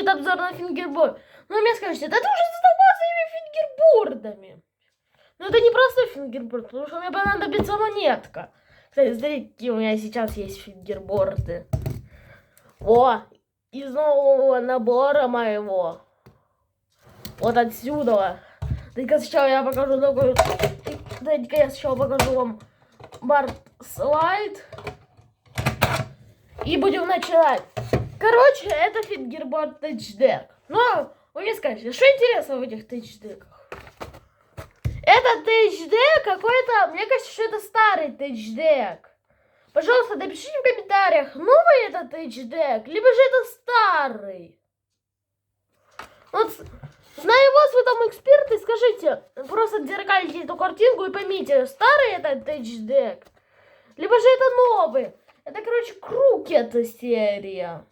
будет обзор на фингерборд. Ну, мне скажете, да ты уже задолбал своими фингербордами. Но это не простой фингерборд, потому что мне понадобится монетка. Кстати, смотрите, какие у меня сейчас есть фингерборды. О, из нового набора моего. Вот отсюда. Дайте-ка сначала я покажу такой... Дайте-ка я сначала покажу вам бард-слайд. И будем начинать. Короче, это фингерборд тейчдек. Ну, вы мне скажете, что интересно в этих тейчдеках? Это тейчдек какой-то... Мне кажется, что это старый тейчдек. Пожалуйста, напишите в комментариях, новый это тейчдек, либо же это старый. Вот, знаю вас, вы там эксперты, скажите, просто зеркальте эту картинку и поймите, старый это тейчдек, либо же это новый. Это, короче, круг эта серия.